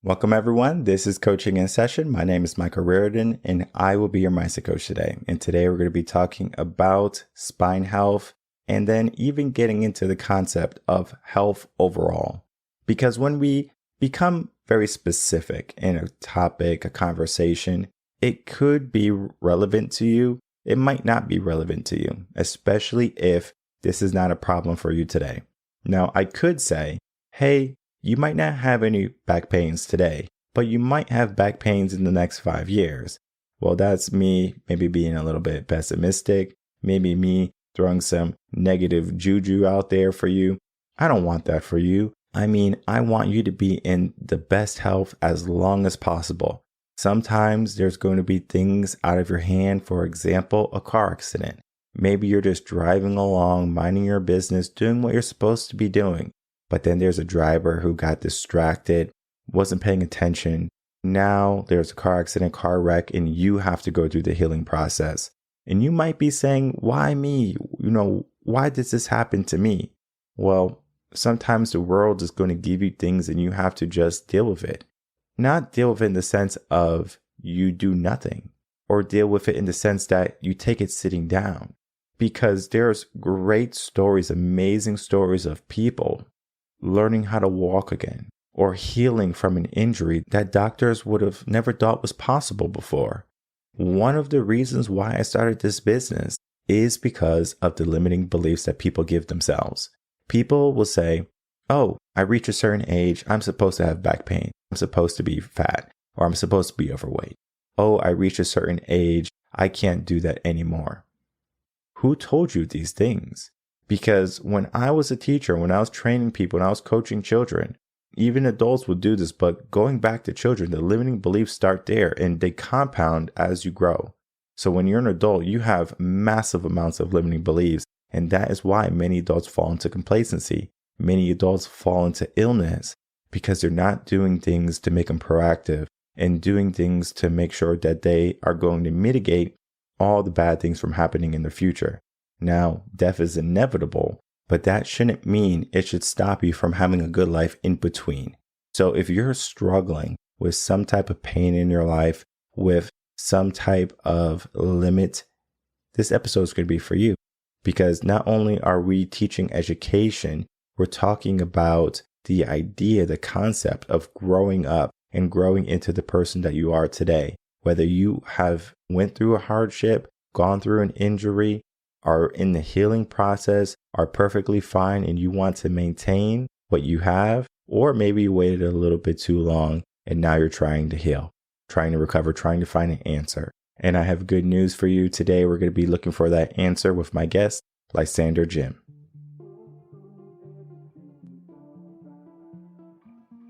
Welcome, everyone. This is Coaching in Session. My name is Michael Rearden, and I will be your mindset coach today. And today we're going to be talking about spine health and then even getting into the concept of health overall. Because when we become very specific in a topic, a conversation, it could be relevant to you. It might not be relevant to you, especially if this is not a problem for you today. Now, I could say, hey, you might not have any back pains today, but you might have back pains in the next 5 years. Well, that's me maybe being a little bit pessimistic, maybe me throwing some negative juju out there for you. I don't want that for you. I mean, I want you to be in the best health as long as possible. Sometimes there's going to be things out of your hand, for example, a car accident. Maybe you're just driving along, minding your business, doing what you're supposed to be doing. But then there's a driver who got distracted, wasn't paying attention. Now there's a car accident, car wreck, and you have to go through the healing process. And you might be saying, why me? Why does this happen to me? Well, sometimes the world is going to give you things and you have to just deal with it. Not deal with it in the sense of you do nothing, or deal with it in the sense that you take it sitting down. Because there's great stories, amazing stories of people learning how to walk again, or healing from an injury that doctors would have never thought was possible before. One of the reasons why I started this business is because of the limiting beliefs that people give themselves. People will say, oh, I reach a certain age, I'm supposed to have back pain. I'm supposed to be fat, or I'm supposed to be overweight. Oh, I reach a certain age, I can't do that anymore. Who told you these things? Because when I was a teacher, when I was training people, when I was coaching children, even adults would do this, but going back to children, the limiting beliefs start there and they compound as you grow. So when you're an adult, you have massive amounts of limiting beliefs. And that is why many adults fall into complacency. Many adults fall into illness because they're not doing things to make them proactive and doing things to make sure that they are going to mitigate all the bad things from happening in the future. Now, death is inevitable, but that shouldn't mean it should stop you from having a good life in between. So if you're struggling with some type of pain in your life, with some type of limit, this episode is going to be for you. Because not only are we teaching education, we're talking about the idea, the concept of growing up and growing into the person that you are today. Whether you have went through a hardship, gone through an injury, are in the healing process, are perfectly fine, and you want to maintain what you have, or maybe you waited a little bit too long and now you're trying to heal, trying to recover, trying to find an answer. And I have good news for you today. We're going to be looking for that answer with my guest, Lysander Jim.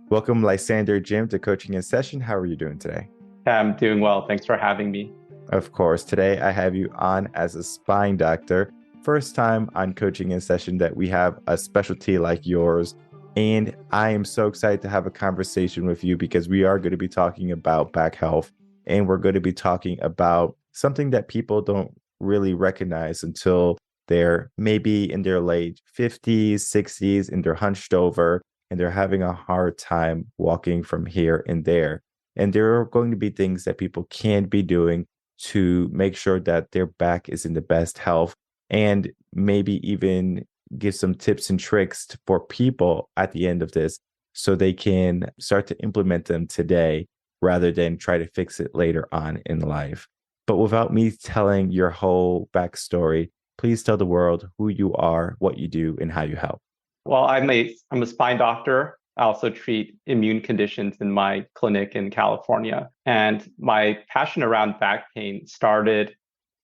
Welcome, Lysander Jim, to Coaching in Session. How are you doing today? I'm doing well. Thanks for having me. Of course. Today I have you on as a spine doctor. First time on Coaching in Session that we have a specialty like yours. And I am so excited to have a conversation with you because we are going to be talking about back health. And we're going to be talking about something that people don't really recognize until they're maybe in their late 50s, 60s, and they're hunched over and they're having a hard time walking from here and there. And there are going to be things that people can be doing to make sure that their back is in the best health, and maybe even give some tips and tricks for people at the end of this so they can start to implement them today rather than try to fix it later on in life. But without me telling your whole backstory, please tell the world who you are, what you do, and how you help. Well, I'm a spine doctor. I also treat immune conditions in my clinic in California. And my passion around back pain started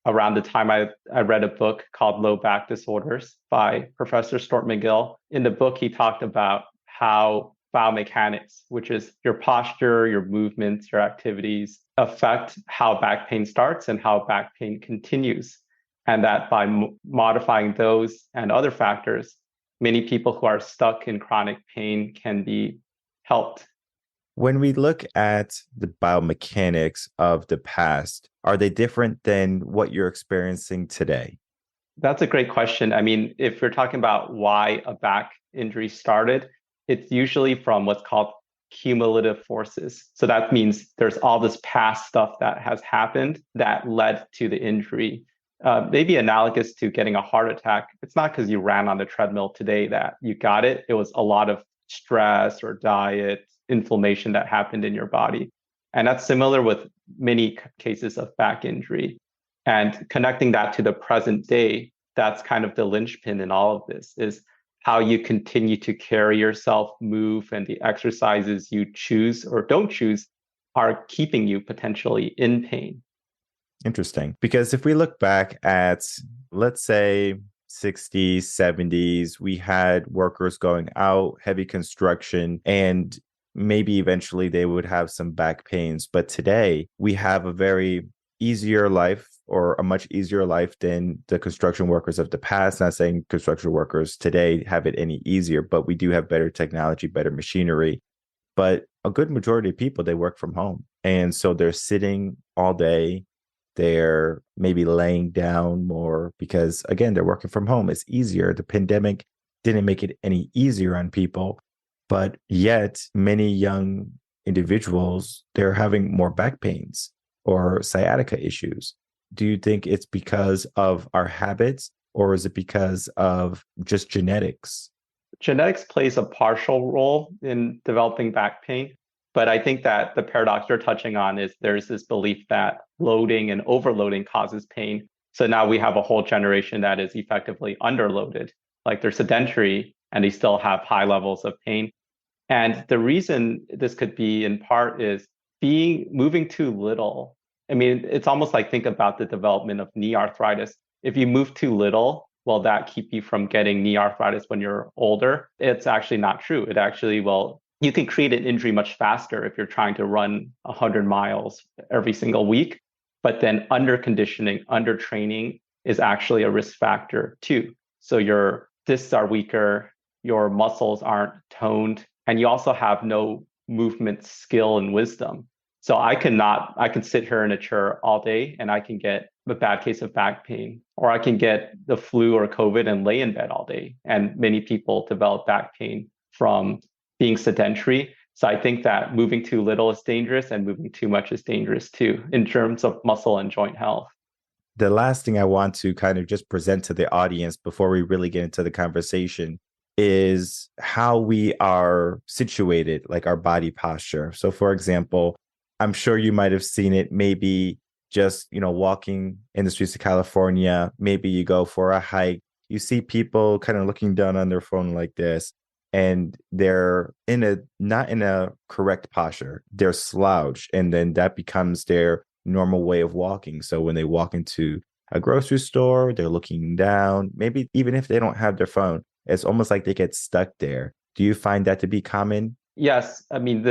around the time I read a book called Low Back Disorders by Professor Stuart McGill. In the book, he talked about how biomechanics, which is your posture, your movements, your activities, affect how back pain starts and how back pain continues. And that by modifying those and other factors, many people who are stuck in chronic pain can be helped. When we look at the biomechanics of the past, are they different than what you're experiencing today? That's a great question. I mean, if we're talking about why a back injury started, it's usually from what's called cumulative forces. So that means there's all this past stuff that has happened that led to the injury. Maybe analogous to getting a heart attack. It's not because you ran on the treadmill today that you got it. It was a lot of stress or diet, inflammation that happened in your body. And that's similar with many cases of back injury. And connecting that to the present day, that's kind of the linchpin in all of this, is how you continue to carry yourself, move, and the exercises you choose or don't choose are keeping you potentially in pain. Interesting. Because if we look back at, let's say, 60s, 70s, we had workers going out, heavy construction, and maybe eventually they would have some back pains. But today we have a very easier life, or a much easier life than the construction workers of the past. Not saying construction workers today have it any easier, but we do have better technology, better machinery. But a good majority of people, they work from home. And so they're sitting all day. They're maybe laying down more because, again, they're working from home. It's easier. The pandemic didn't make it any easier on people, but yet many young individuals, they're having more back pains or sciatica issues. Do you think it's because of our habits, or is it because of just genetics? Genetics plays a partial role in developing back pain. But I think that the paradox you're touching on is there's this belief that loading and overloading causes pain. So now we have a whole generation that is effectively underloaded, like they're sedentary and they still have high levels of pain. And the reason this could be in part is moving too little. I mean, it's almost like, think about the development of knee arthritis. If you move too little, will that keep you from getting knee arthritis when you're older? It's actually not true. It actually will. You can create an injury much faster if you're trying to run 100 miles every single week. But then under conditioning, under training is actually a risk factor too. So your discs are weaker, your muscles aren't toned, and you also have no movement skill and wisdom. So I can sit here in a chair all day and I can get a bad case of back pain, or I can get the flu or COVID and lay in bed all day. And many people develop back pain from being sedentary. So I think that moving too little is dangerous and moving too much is dangerous too, in terms of muscle and joint health. The last thing I want to kind of just present to the audience before we really get into the conversation is how we are situated, like our body posture. So for example, I'm sure you might have seen it, maybe just, walking in the streets of California. Maybe you go for a hike, you see people kind of looking down on their phone like this, and they're not in a correct posture. They're slouched, and then that becomes their normal way of walking. So when they walk into a grocery store, they're looking down. Maybe even if they don't have their phone, it's almost like they get stuck there. Do you find that to be common? Yes. I mean,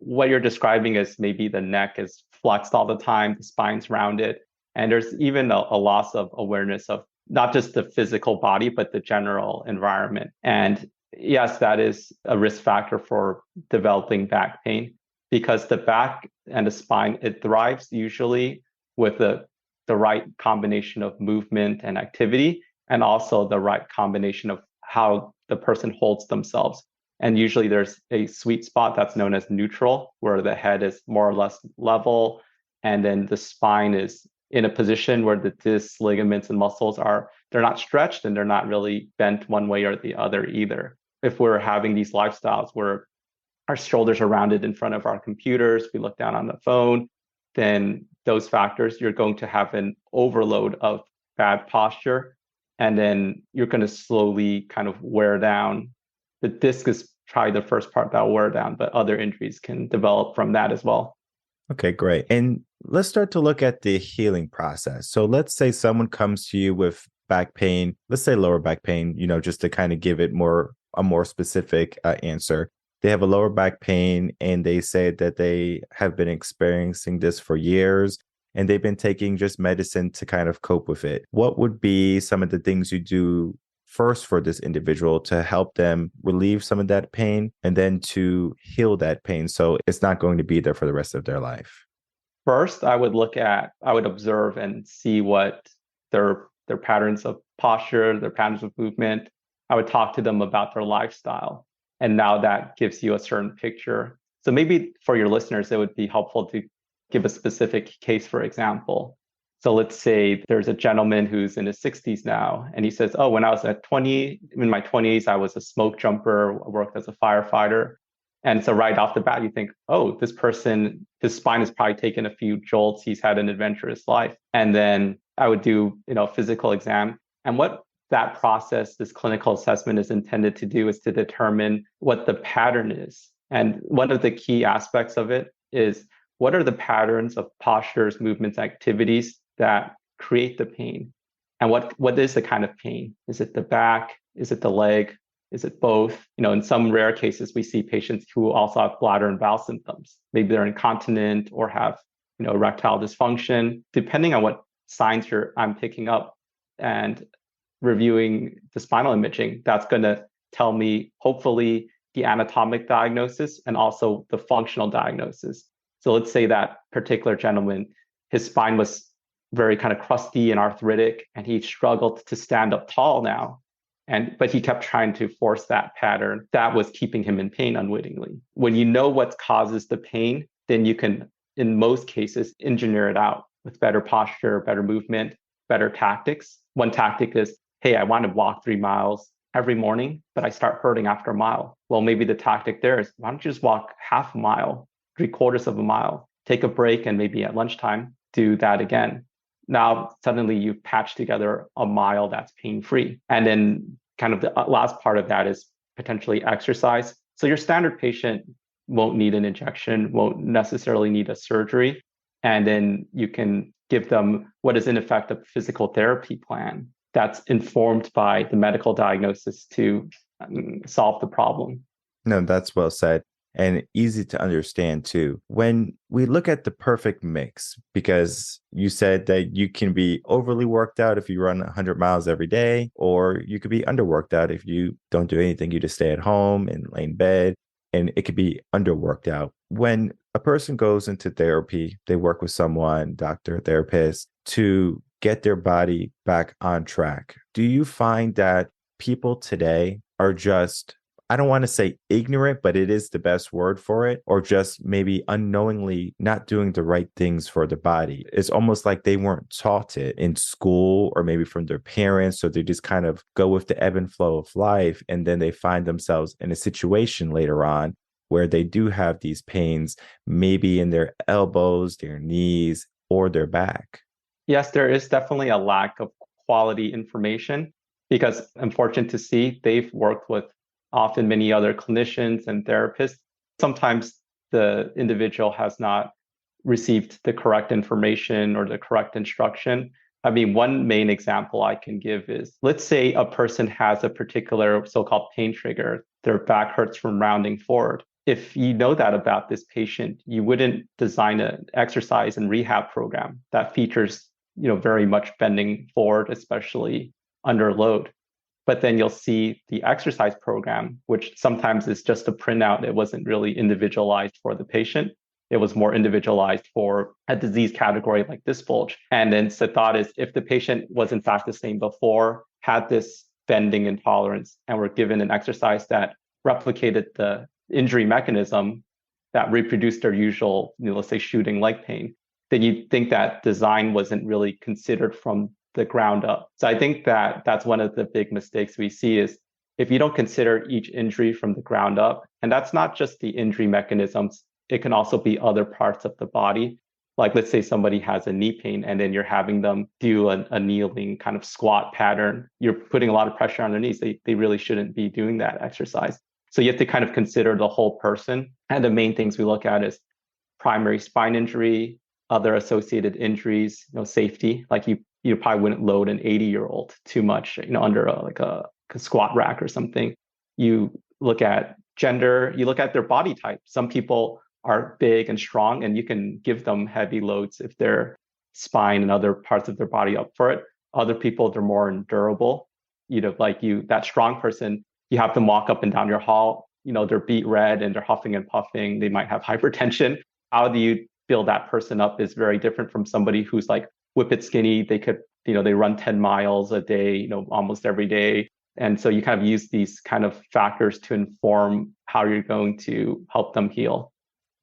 what you're describing is maybe the neck is flexed all the time, the spine's rounded, and there's even a loss of awareness of not just the physical body, but the general environment. And yes, that is a risk factor for developing back pain, because the back and the spine, it thrives usually with the right combination of movement and activity, and also the right combination of how the person holds themselves. And usually there's a sweet spot that's known as neutral, where the head is more or less level, and then the spine is in a position where the discs, ligaments, and muscles they're not stretched and they're not really bent one way or the other either. If we're having these lifestyles where our shoulders are rounded in front of our computers, we look down on the phone, then those factors, you're going to have an overload of bad posture, and then you're going to slowly kind of wear down. The disc is probably the first part that will wear down, but other injuries can develop from that as well. Okay, great. And let's start to look at the healing process. So let's say someone comes to you with back pain, let's say lower back pain, just to kind of give it a more specific answer. They have a lower back pain and they say that they have been experiencing this for years and they've been taking just medicine to kind of cope with it. What would be some of the things you do first for this individual to help them relieve some of that pain and then to heal that pain so it's not going to be there for the rest of their life? First, I would observe and see what their patterns of posture, their patterns of movement. I would talk to them about their lifestyle. And now that gives you a certain picture. So maybe for your listeners, it would be helpful to give a specific case, for example. So let's say there's a gentleman who's in his 60s now, and he says, oh, when I was in my 20s, I was a smoke jumper, worked as a firefighter. And so right off the bat, you think, oh, this person, his spine has probably taken a few jolts. He's had an adventurous life. And then I would do, physical exam. And what that process, this clinical assessment is intended to do is to determine what the pattern is. And one of the key aspects of it is what are the patterns of postures, movements, activities that create the pain? And what is the kind of pain? Is it the back? Is it the leg? Is it both? In some rare cases, we see patients who also have bladder and bowel symptoms. Maybe they're incontinent or have, erectile dysfunction. Depending on what signs I'm picking up and reviewing the spinal imaging, that's going to tell me, hopefully, the anatomic diagnosis and also the functional diagnosis. So let's say that particular gentleman, his spine was very kind of crusty and arthritic, and he struggled to stand up tall now. But he kept trying to force that pattern that was keeping him in pain unwittingly. When you know what causes the pain, then you can, in most cases, engineer it out with better posture, better movement, better tactics. One tactic is, hey, I want to walk 3 miles every morning, but I start hurting after a mile. Well, maybe the tactic there is, why don't you just walk half a mile, 3/4 of a mile, take a break, and maybe at lunchtime, do that again. Now, suddenly you've patched together a mile that's pain-free. And then kind of the last part of that is potentially exercise. So your standard patient won't need an injection, won't necessarily need a surgery. And then you can give them what is in effect a physical therapy plan that's informed by the medical diagnosis to solve the problem. No, that's well said. And easy to understand too. When we look at the perfect mix, because you said that you can be overly worked out if you run 100 miles every day, or you could be underworked out if you don't do anything, you just stay at home and lay in bed, and it could be underworked out. When a person goes into therapy, they work with someone, doctor, therapist, to get their body back on track. Do you find that people today are just, I don't want to say ignorant, but it is the best word for it, or just maybe unknowingly not doing the right things for the body? It's almost like they weren't taught it in school or maybe from their parents. So they just kind of go with the ebb and flow of life. And then they find themselves in a situation later on where they do have these pains, maybe in their elbows, their knees, or their back. Yes, there is definitely a lack of quality information because I'm fortunate to see they've worked with often many other clinicians and therapists. Sometimes the individual has not received the correct information or the correct instruction. I mean, one main example I can give is, let's say a person has a particular so-called pain trigger. Their back hurts from rounding forward. If you know that about this patient, you wouldn't design an exercise and rehab program that features, very much bending forward, especially under load. But then you'll see the exercise program, which sometimes is just a printout. It wasn't really individualized for the patient. It was more individualized for a disease category like disc bulge. And then the thought is, if the patient was in fact the same before, had this bending intolerance, and were given an exercise that replicated the injury mechanism that reproduced their usual, let's say, shooting leg pain, then you'd think that design wasn't really considered from the ground up. So I think that that's one of the big mistakes we see is if you don't consider each injury from the ground up, and that's not just the injury mechanisms, it can also be other parts of the body. Like let's say somebody has a knee pain and then you're having them do a kneeling kind of squat pattern. You're putting a lot of pressure on their knees. They really shouldn't be doing that exercise. So you have to kind of consider the whole person. And the main things we look at is primary spine injury, other associated injuries, safety. Like you probably wouldn't load an 80-year-old too much, under a squat rack or something. You look at gender, you look at their body type. Some people are big and strong, and you can give them heavy loads if their spine and other parts of their body up for it. Other people, they're more endurable. That strong person, you have them walk up and down your hall, they're beet red and they're huffing and puffing. They might have hypertension. How do you build that person up is very different from somebody who's like whippet skinny. They could, they run 10 miles a day, almost every day. And so you kind of use these kind of factors to inform how you're going to help them heal.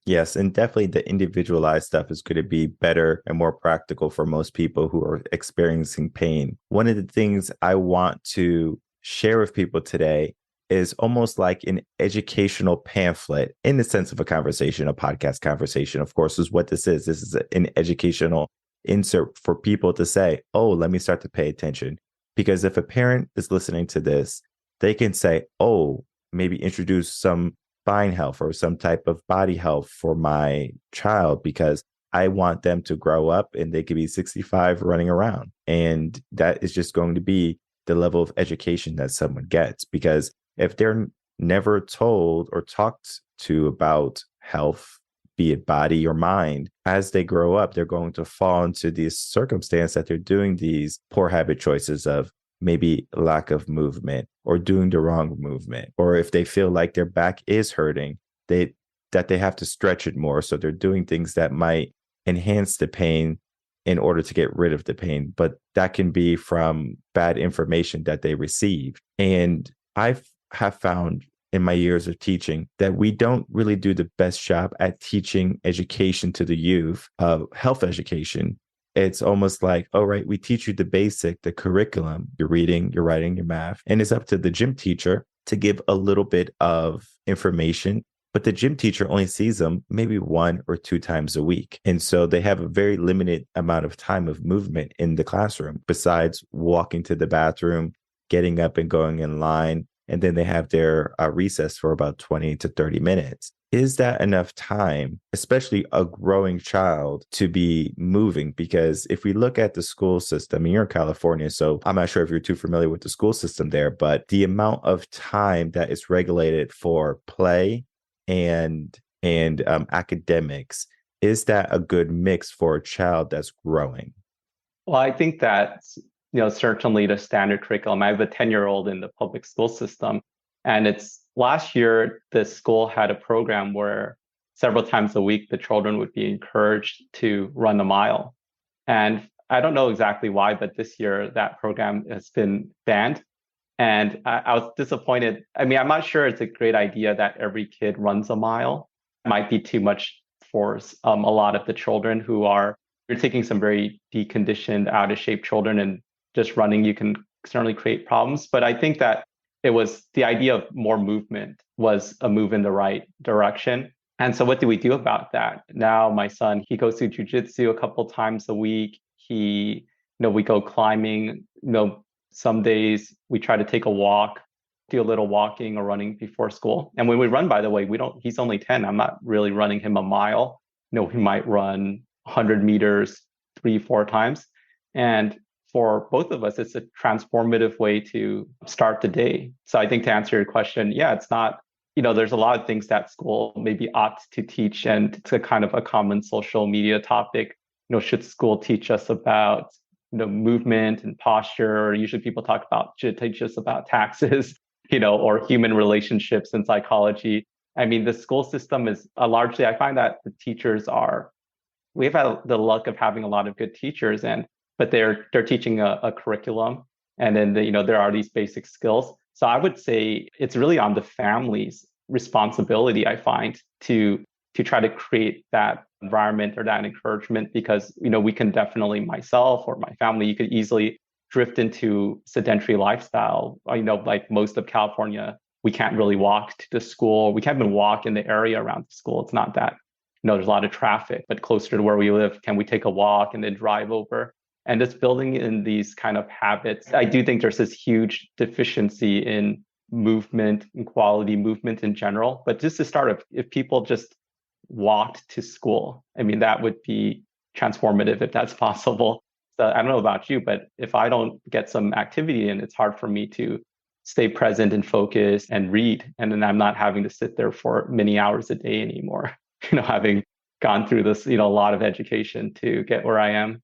Yes, and definitely the individualized stuff is going to be better and more practical for most people who are experiencing pain. One of the things I want to share with people today is almost like an educational pamphlet in the sense of a conversation, a podcast conversation, of course, is what this is. This is an educational insert for people to say, oh, let me start to pay attention. Because if a parent is listening to this, they can say, oh, maybe introduce some spine health or some type of body health for my child because I want them to grow up and they could be 65 running around. And that is just going to be the level of education that someone gets. Because if they're never told or talked to about health, be it body or mind, as they grow up, they're going to fall into this circumstance that they're doing these poor habit choices of maybe lack of movement or doing the wrong movement, or if they feel like their back is hurting, they have to stretch it more. So they're doing things that might enhance the pain in order to get rid of the pain. But that can be from bad information that they received. And I have found in my years of teaching that we don't really do the best job at teaching education to the youth, health education. It's almost like, all right, we teach you the basic, the curriculum, your reading, your writing, your math, and it's up to the gym teacher to give a little bit of information. But the gym teacher only sees them maybe 1 or 2 times a week. And so they have a very limited amount of time of movement in the classroom, besides walking to the bathroom, getting up and going in line. And then they have their recess for about 20 to 30 minutes. Is that enough time, especially a growing child, to be moving? Because if we look at the school system, and you're in California, so I'm not sure if you're too familiar with the school system there, but the amount of time that is regulated for play and academics, is that a good mix for a child that's growing? Well, I think that, certainly the standard curriculum. I have a 10-year-old in the public school system, and it's last year, the school had a program where several times a week, the children would be encouraged to run a mile. And I don't know exactly why, but this year that program has been banned. And I was disappointed. I mean, I'm not sure it's a great idea that every kid runs a mile. It might be too much for a lot of the children who are, you're taking some very deconditioned, out of shape children, and just running, you can certainly create problems. But I think that it was the idea of more movement was a move in the right direction. And so what do we do about that? Now my son, he goes to jujitsu a couple times a week. We go climbing, some days we try to take a walk, do a little walking or running before school. And when we run, by the way, he's only 10. I'm not really running him a mile. We might run 100 meters 3-4 times. And for both of us, it's a transformative way to start the day. So I think to answer your question, yeah, it's not, there's a lot of things that school maybe ought to teach, and it's a kind of a common social media topic. Should school teach us about movement and posture? Or usually people should teach us about taxes, or human relationships and psychology. I mean, the school system is largely, I find that the teachers we've had the luck of having a lot of good teachers, but they're teaching a curriculum, and then there are these basic skills. So I would say it's really on the family's responsibility, I find, to try to create that environment or that encouragement, because we can definitely, myself or my family, you could easily drift into sedentary lifestyle. Like most of California, we can't really walk to the school. We can't even walk in the area around the school. It's not that, there's a lot of traffic, but closer to where we live, can we take a walk and then drive over? And it's building in these kind of habits. I do think there's this huge deficiency in movement and quality movement in general. But just to start, if people just walked to school, I mean, that would be transformative if that's possible. So I don't know about you, but if I don't get some activity in, it's hard for me to stay present and focus and read. And then I'm not having to sit there for many hours a day anymore, having gone through this, a lot of education to get where I am.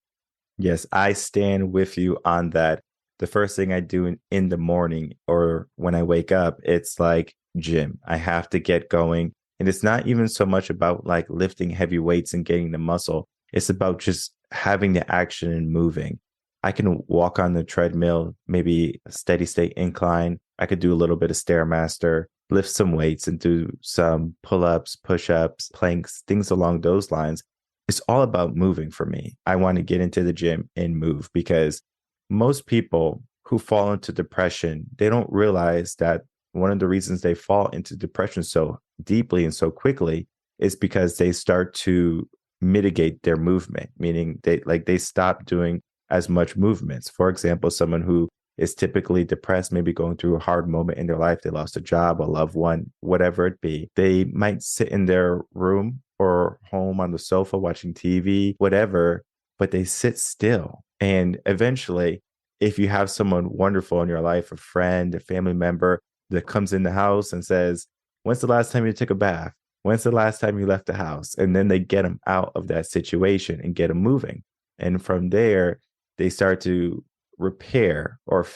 Yes, I stand with you on that. The first thing I do in the morning or when I wake up, it's like gym. I have to get going. And it's not even so much about like lifting heavy weights and getting the muscle. It's about just having the action and moving. I can walk on the treadmill, maybe a steady state incline. I could do a little bit of Stairmaster, lift some weights and do some pull-ups, push-ups, planks, things along those lines. It's all about moving for me. I want to get into the gym and move because most people who fall into depression, they don't realize that one of the reasons they fall into depression so deeply and so quickly is because they start to mitigate their movement, meaning they stop doing as much movements. For example, someone who is typically depressed, maybe going through a hard moment in their life, they lost a job, a loved one, whatever it be, they might sit in their room or home on the sofa watching TV, whatever, but they sit still. And eventually, if you have someone wonderful in your life, a friend, a family member that comes in the house and says, "When's the last time you took a bath? When's the last time you left the house?" And then they get them out of that situation and get them moving. And from there, they start to repair or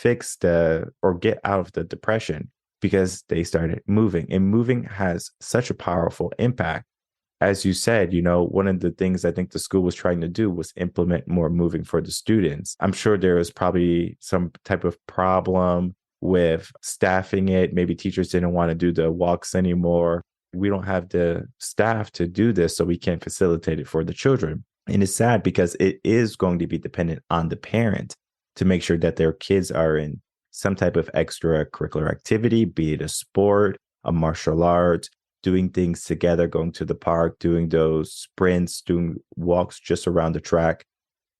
or get out of the depression because they started moving. And moving has such a powerful impact. As you said, one of the things I think the school was trying to do was implement more moving for the students. I'm sure there was probably some type of problem with staffing it. Maybe teachers didn't want to do the walks anymore. We don't have the staff to do this, so we can't facilitate it for the children. And it's sad because it is going to be dependent on the parent to make sure that their kids are in some type of extracurricular activity, be it a sport, a martial art, doing things together, going to the park, doing those sprints, doing walks just around the track.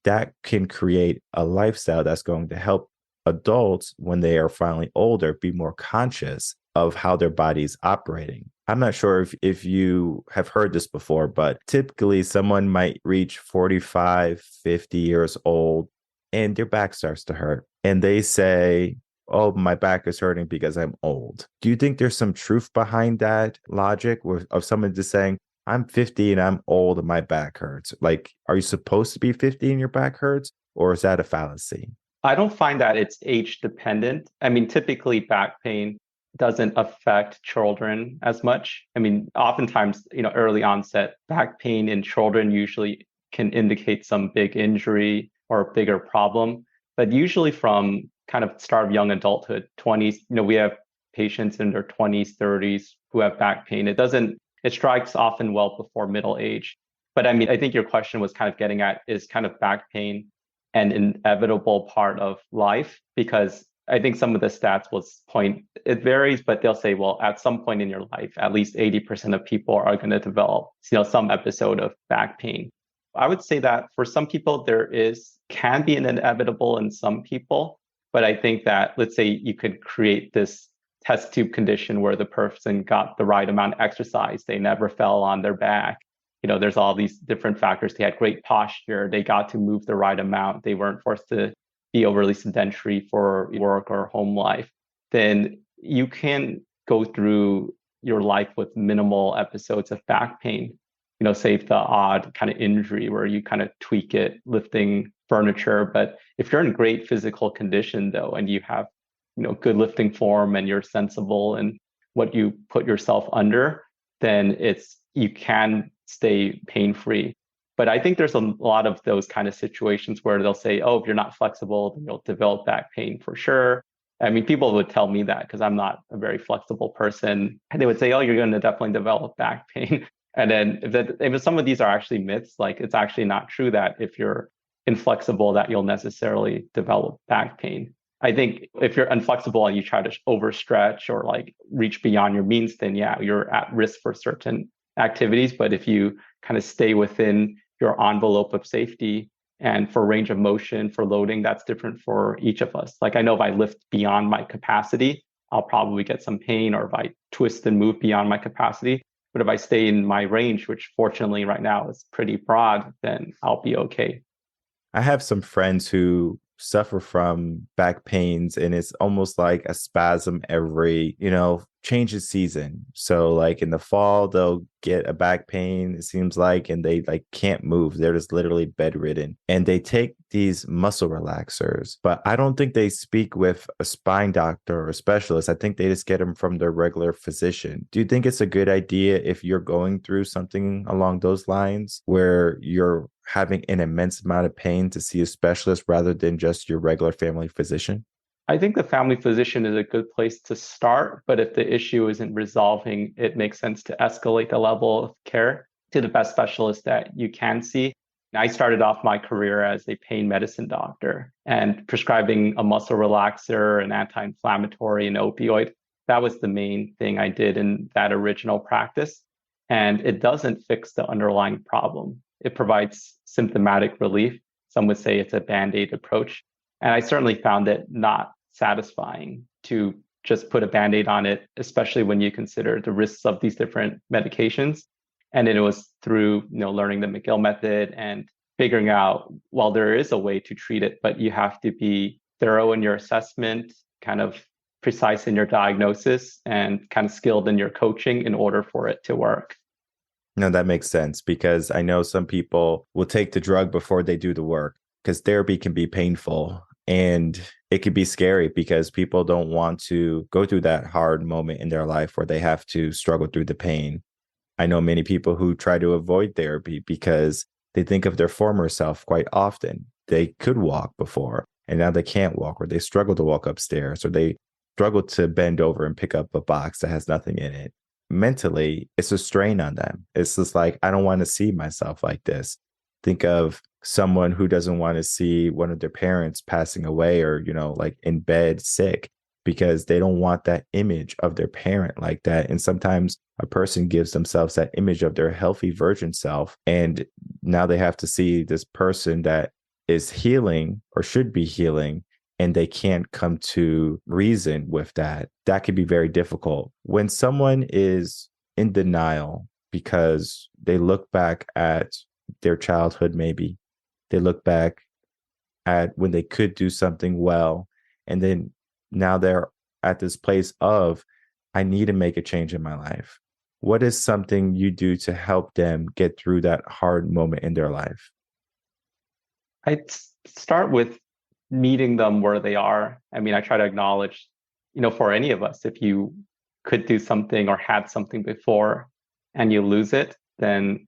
That can create a lifestyle that's going to help adults, when they are finally older, be more conscious of how their body's operating. I'm not sure if you have heard this before, but typically someone might reach 45, 50 years old and their back starts to hurt. And they say, "Oh, my back is hurting because I'm old." Do you think there's some truth behind that logic of someone just saying, "I'm 50 and I'm old and my back hurts"? Like, are you supposed to be 50 and your back hurts? Or is that a fallacy? I don't find that it's age dependent. I mean, typically back pain doesn't affect children as much. I mean, oftentimes, early onset back pain in children usually can indicate some big injury or a bigger problem. But usually from kind of start of young adulthood, 20s, we have patients in their 20s, 30s who have back pain. It strikes often well before middle age. But I mean, I think your question was kind of getting at, is kind of back pain an inevitable part of life? Because I think some of the stats it varies, but they'll say, well, at some point in your life, at least 80% of people are going to develop, some episode of back pain. I would say that for some people, can be an inevitable in some people. But I think that, let's say you could create this test tube condition where the person got the right amount of exercise, they never fell on their back. There's all these different factors. They had great posture. They got to move the right amount. They weren't forced to be overly sedentary for work or home life. Then you can go through your life with minimal episodes of back pain. Save the odd kind of injury where you kind of tweak it, lifting furniture. But if you're in great physical condition, though, and you have, good lifting form and you're sensible in what you put yourself under, then you can stay pain-free. But I think there's a lot of those kind of situations where they'll say, "Oh, if you're not flexible, then you'll develop back pain for sure." I mean, people would tell me that because I'm not a very flexible person. And they would say, "Oh, you're going to definitely develop back pain." And then if some of these are actually myths, like it's actually not true that if you're inflexible that you'll necessarily develop back pain. I think if you're inflexible and you try to overstretch or like reach beyond your means, then yeah, you're at risk for certain activities. But if you kind of stay within your envelope of safety, and for range of motion, for loading, that's different for each of us. Like I know if I lift beyond my capacity, I'll probably get some pain, or if I twist and move beyond my capacity. But if I stay in my range, which fortunately right now is pretty broad, then I'll be okay. I have some friends who suffer from back pains, and it's almost like a spasm every, change of season. So like in the fall, they'll get a back pain, it seems like, and they like can't move. They're just literally bedridden. And they take these muscle relaxers, but I don't think they speak with a spine doctor or a specialist. I think they just get them from their regular physician. Do you think it's a good idea if you're going through something along those lines where you're having an immense amount of pain to see a specialist rather than just your regular family physician? I think the family physician is a good place to start, but if the issue isn't resolving, it makes sense to escalate the level of care to the best specialist that you can see. I started off my career as a pain medicine doctor and prescribing a muscle relaxer, an anti-inflammatory, and opioid. That was the main thing I did in that original practice. And it doesn't fix the underlying problem. It provides symptomatic relief. Some would say it's a band-aid approach. And I certainly found it not satisfying to just put a band-aid on it, especially when you consider the risks of these different medications. And then it was through, learning the McGill method and figuring out, well, there is a way to treat it, but you have to be thorough in your assessment, kind of precise in your diagnosis, and kind of skilled in your coaching in order for it to work. No, that makes sense, because I know some people will take the drug before they do the work, because therapy can be painful and it can be scary because people don't want to go through that hard moment in their life where they have to struggle through the pain. I know many people who try to avoid therapy because they think of their former self quite often. They could walk before and now they can't walk, or they struggle to walk upstairs, or they struggle to bend over and pick up a box that has nothing in it. Mentally, it's a strain on them. It's just like, I don't want to see myself like this. Think of someone who doesn't want to see one of their parents passing away, or, like in bed sick, because they don't want that image of their parent like that. And sometimes a person gives themselves that image of their healthy virgin self. And now they have to see this person that is healing or should be healing, and they can't come to reason with that. That can be very difficult. When someone is in denial because they look back at their childhood, maybe they look back at when they could do something well, and then now they're at this place of, I need to make a change in my life. What is something you do to help them get through that hard moment in their life? I'd start with meeting them where they are. I mean, I try to acknowledge, for any of us, if you could do something or had something before and you lose it, then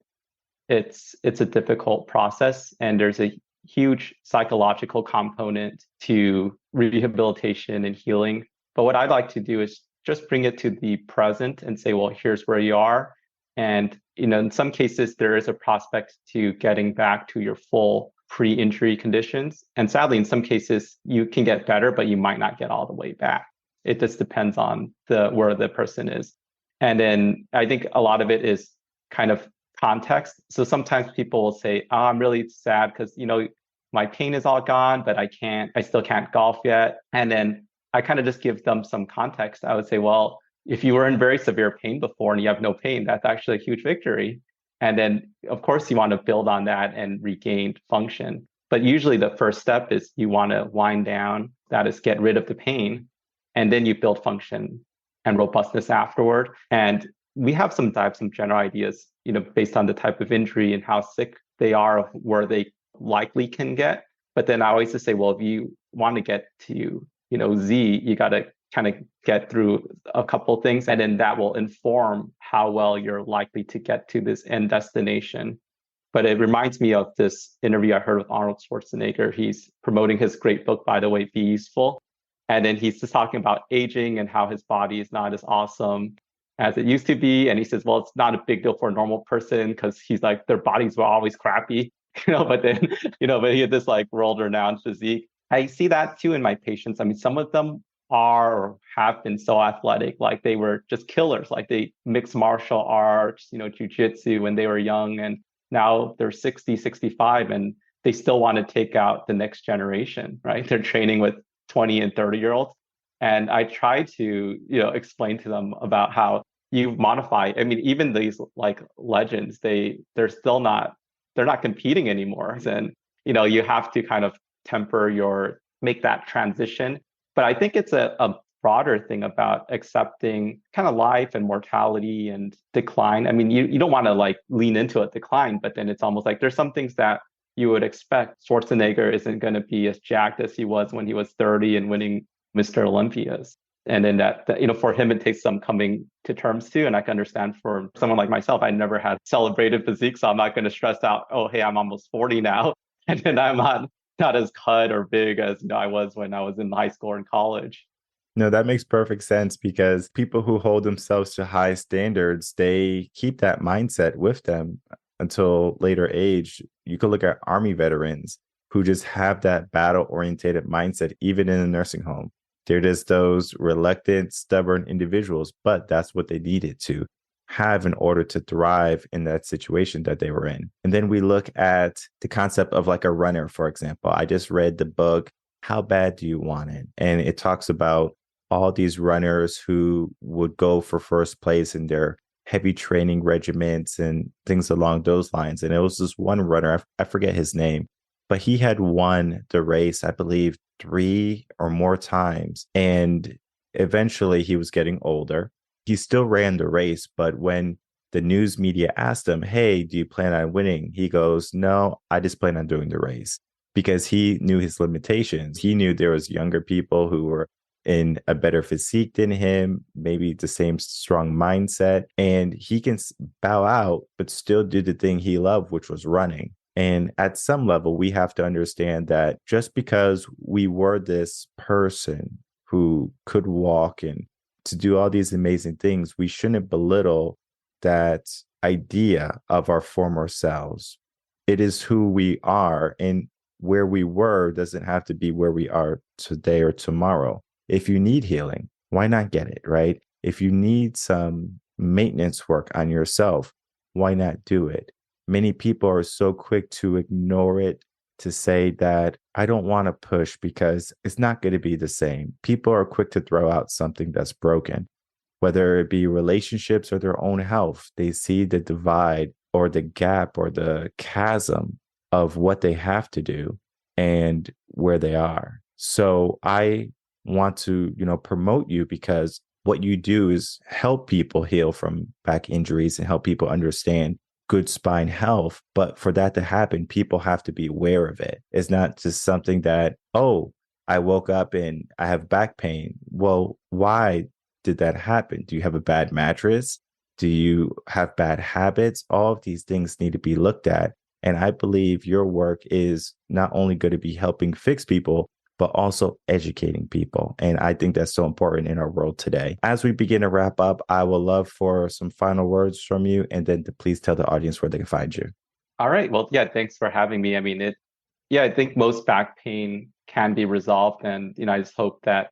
it's a difficult process. And there's a huge psychological component to rehabilitation and healing. But what I'd like to do is just bring it to the present and say, well, here's where you are. And, in some cases, there is a prospect to getting back to your full pre-injury conditions. And sadly, in some cases, you can get better, but you might not get all the way back. It just depends on where the person is. And then I think a lot of it is kind of context. So sometimes people will say, oh, I'm really sad because, my pain is all gone, but I still can't golf yet. And then I kind of just give them some context. I would say, well, if you were in very severe pain before and you have no pain, that's actually a huge victory. And then, of course, you want to build on that and regain function. But usually the first step is you want to wind down, that is, get rid of the pain, and then you build function and robustness afterward. And we have some general ideas, based on the type of injury and how sick they are, of where they likely can get. But then I always just say, well, if you want to get to, Z, you got to kind of get through a couple of things, and then that will inform how well you're likely to get to this end destination. But it reminds me of this interview I heard with Arnold Schwarzenegger. He's promoting his great book, by the way, Be Useful. And then he's just talking about aging and how his body is not as awesome as it used to be. And he says, well, it's not a big deal for a normal person, because he's like, their bodies were always crappy, but then, but he had this like world-renowned physique. I see that too in my patients. I mean, some of them are or have been so athletic, like they were just killers, like they mixed martial arts, jujitsu when they were young, and now they're 60, 65, and they still want to take out the next generation, right? They're training with 20 and 30-year-olds. And I try to, explain to them about how you modify. I mean, even these like legends, they're not competing anymore. And, you have to kind of make that transition. But I think it's a broader thing about accepting kind of life and mortality and decline. I mean, you don't want to like lean into a decline, but then it's almost like there's some things that you would expect. Schwarzenegger isn't going to be as jacked as he was when he was 30 and winning Mr. Olympias. And then that, for him, it takes some coming to terms too. And I can understand for someone like myself, I never had celebrated physique, so I'm not going to stress out, oh, hey, I'm almost 40 now. And then I'm on not as cut or big as I was when I was in high school or in college. No, that makes perfect sense because people who hold themselves to high standards, they keep that mindset with them until later age. You could look at Army veterans who just have that battle orientated mindset, even in a nursing home. They're just those reluctant, stubborn individuals, but that's what they needed to have in order to thrive in that situation that they were in. And then we look at the concept of like a runner, for example. I just read the book, How Bad Do You Want It? And it talks about all these runners who would go for first place in their heavy training regiments and things along those lines. And it was this one runner, I forget his name, but he had won the race, I believe, 3 or more times. And eventually he was getting older. He still ran the race, but when the news media asked him, "Hey, do you plan on winning?" He goes, "No, I just plan on doing the race," because he knew his limitations. He knew there was younger people who were in a better physique than him, maybe the same strong mindset, and he can bow out, but still do the thing he loved, which was running. And at some level, we have to understand that just because we were this person who could walk and to do all these amazing things, we shouldn't belittle that idea of our former selves. It is who we are, and where we were doesn't have to be where we are today or tomorrow. If you need healing, why not get it, right? If you need some maintenance work on yourself, why not do it? Many people are so quick to ignore it, to say that I don't want to push because it's not going to be the same. People are quick to throw out something that's broken, whether it be relationships or their own health. They see the divide or the gap or the chasm of what they have to do and where they are. So I want to, promote you because what you do is help people heal from back injuries and help people understand good spine health. But for that to happen, people have to be aware of it. It's not just something that, oh, I woke up and I have back pain. Well, why did that happen? Do you have a bad mattress? Do you have bad habits? All of these things need to be looked at. And I believe your work is not only going to be helping fix people, but also educating people. And I think that's so important in our world today. As we begin to wrap up, I would love for some final words from you, and then to please tell the audience where they can find you. All right. Well, yeah, thanks for having me. I mean, I think most back pain can be resolved. And, I just hope that,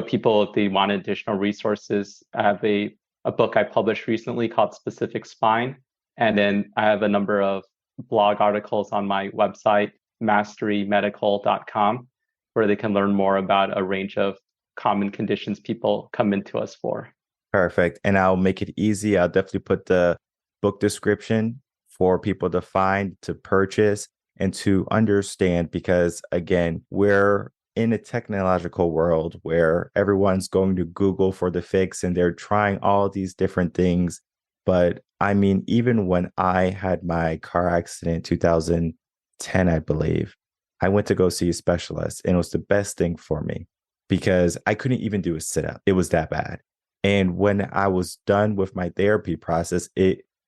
people, if they want additional resources, I have a book I published recently called Specific Spine. And then I have a number of blog articles on my website, masterymedical.com, where they can learn more about a range of common conditions people come into us for. Perfect. And I'll make it easy. I'll definitely put the book description for people to find, to purchase, and to understand, because again, we're in a technological world where everyone's going to Google for the fix and they're trying all these different things. But I mean, even when I had my car accident in 2010, I believe, I went to go see a specialist, and it was the best thing for me because I couldn't even do a sit up. It was that bad. And when I was done with my therapy process,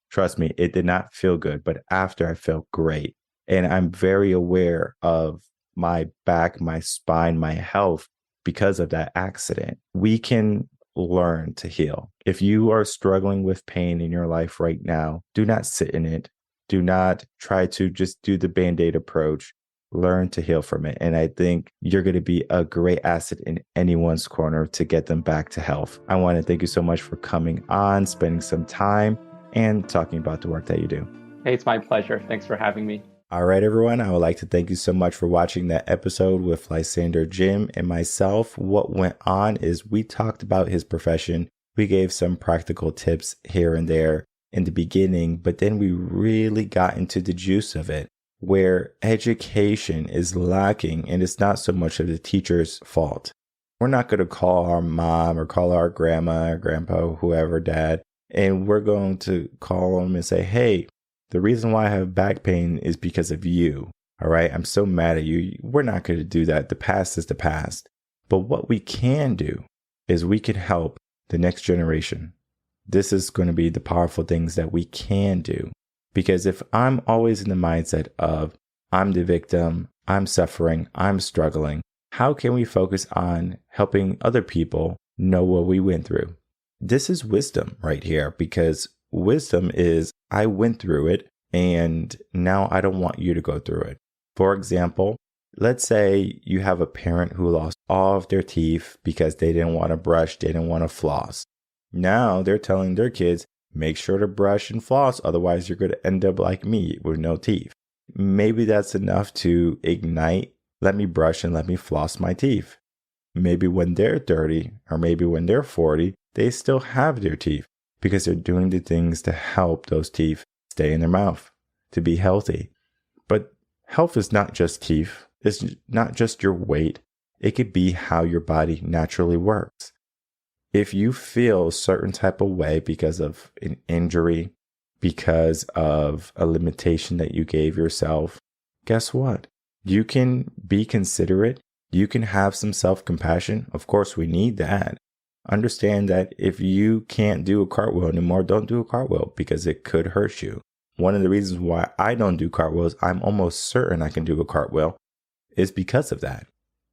trust me, it did not feel good. But after, I felt great. And I'm very aware of my back, my spine, my health because of that accident. We can learn to heal. If you are struggling with pain in your life right now, do not sit in it. Do not try to just do the Band-Aid approach. Learn to heal from it. And I think you're going to be a great asset in anyone's corner to get them back to health. I want to thank you so much for coming on, spending some time, and talking about the work that you do. Hey, it's my pleasure. Thanks for having me. All right, everyone. I would like to thank you so much for watching that episode with Lysander Jim and myself. What went on is we talked about his profession. We gave some practical tips here and there in the beginning, but then we really got into the juice of it, where education is lacking, and it's not so much of the teacher's fault. We're not going to call our mom or call our grandma or grandpa, whoever, dad, and we're going to call them and say, hey, the reason why I have back pain is because of you. All right. I'm so mad at you. We're not going to do that. The past is the past. But what we can do is we can help the next generation. This is going to be the powerful things that we can do. Because if I'm always in the mindset of I'm the victim, I'm suffering, I'm struggling. How can we focus on helping other people know what we went through? This is wisdom right here, because wisdom is, I went through it and now I don't want you to go through it. For example, let's say you have a parent who lost all of their teeth because they didn't want to brush, they didn't want to floss. Now they're telling their kids, make sure to brush and floss, otherwise you're going to end up like me with no teeth. Maybe that's enough to ignite, let me brush and let me floss my teeth. Maybe when they're 30 or maybe when they're 40, they still have their teeth because they're doing the things to help those teeth stay in their mouth, to be healthy. But health is not just teeth. It's not just your weight. It could be how your body naturally works. If you feel a certain type of way because of an injury, because of a limitation that you gave yourself, guess what? You can be considerate. You can have some self-compassion. Of course, we need that. Understand that if you can't do a cartwheel anymore, don't do a cartwheel because it could hurt you. One of the reasons why I don't do cartwheels, I'm almost certain I can do a cartwheel, is because of that.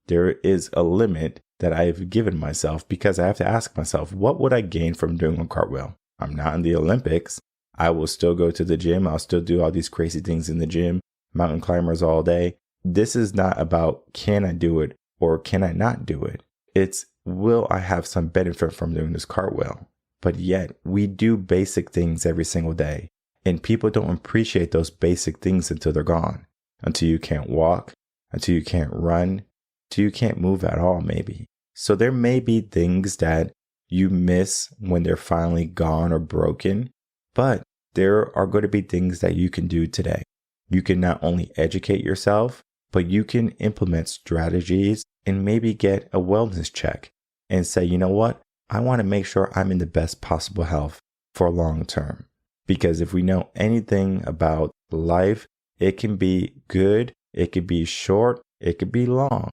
There is a limit that I've given myself because I have to ask myself, what would I gain from doing a cartwheel? I'm not in the Olympics. I will still go to the gym. I'll still do all these crazy things in the gym, mountain climbers all day. This is not about can I do it or can I not do it? It's will I have some benefit from doing this cartwheel? But yet we do basic things every single day. And people don't appreciate those basic things until they're gone. Until you can't walk, until you can't run, until you can't move at all maybe. So there may be things that you miss when they're finally gone or broken. But there are going to be things that you can do today. You can not only educate yourself, but you can implement strategies and maybe get a wellness check and say, you know what? I want to make sure I'm in the best possible health for long term. Because if we know anything about life, it can be good, it could be short, it could be long.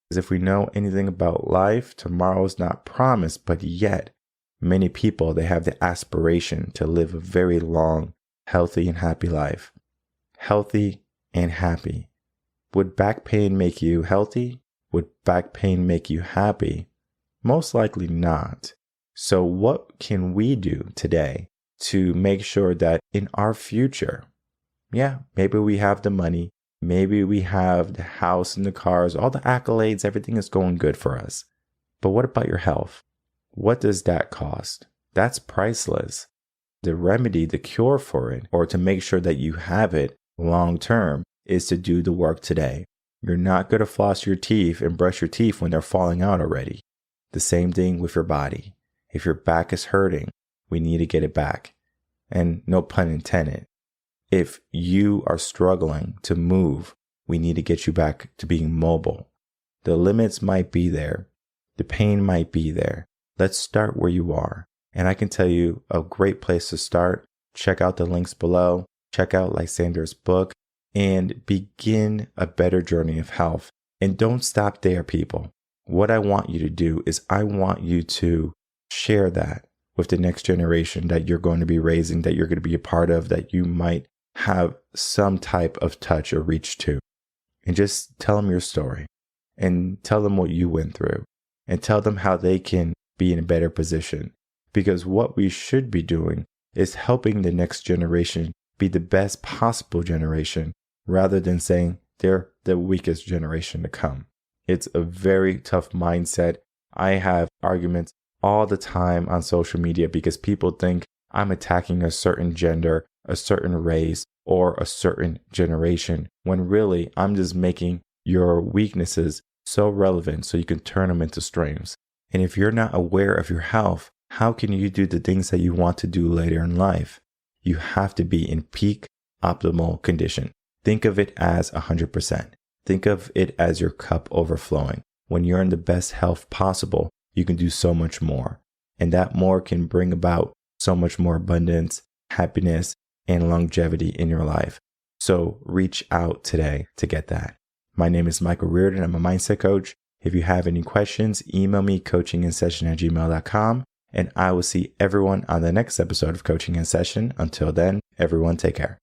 Because if we know anything about life, tomorrow is not promised, but yet many people, they have the aspiration to live a very long, healthy and happy life. Healthy and happy. Would back pain make you healthy? Would back pain make you happy? Most likely not. So what can we do today to make sure that in our future, maybe we have the money, maybe we have the house and the cars, all the accolades, everything is going good for us. But what about your health? What does that cost? That's priceless. The remedy, the cure for it, or to make sure that you have it long term, is to do the work today. You're not going to floss your teeth and brush your teeth when they're falling out already. The same thing with your body. If your back is hurting, we need to get it back. And no pun intended. If you are struggling to move, we need to get you back to being mobile. The limits might be there. The pain might be there. Let's start where you are. And I can tell you a great place to start. Check out the links below. Check out Lysander's book and begin a better journey of health. And don't stop there, people. What I want you to do is I want you to share that with the next generation that you're going to be raising, that you're going to be a part of, that you might have some type of touch or reach to. And just tell them your story and tell them what you went through and tell them how they can be in a better position. Because what we should be doing is helping the next generation be the best possible generation rather than saying they're the weakest generation to come. It's a very tough mindset. I have arguments all the time on social media because people think I'm attacking a certain gender, a certain race, or a certain generation, when really I'm just making your weaknesses so relevant so you can turn them into strengths. And if you're not aware of your health, how can you do the things that you want to do later in life? You have to be in peak optimal condition. Think of it as 100%. Think of it as your cup overflowing. When you're in the best health possible, you can do so much more. And that more can bring about so much more abundance, happiness, and longevity in your life. So reach out today to get that. My name is Michael Rearden. I'm a mindset coach. If you have any questions, email me coachinginsession@gmail.com. And I will see everyone on the next episode of Coaching in Session. Until then, everyone take care.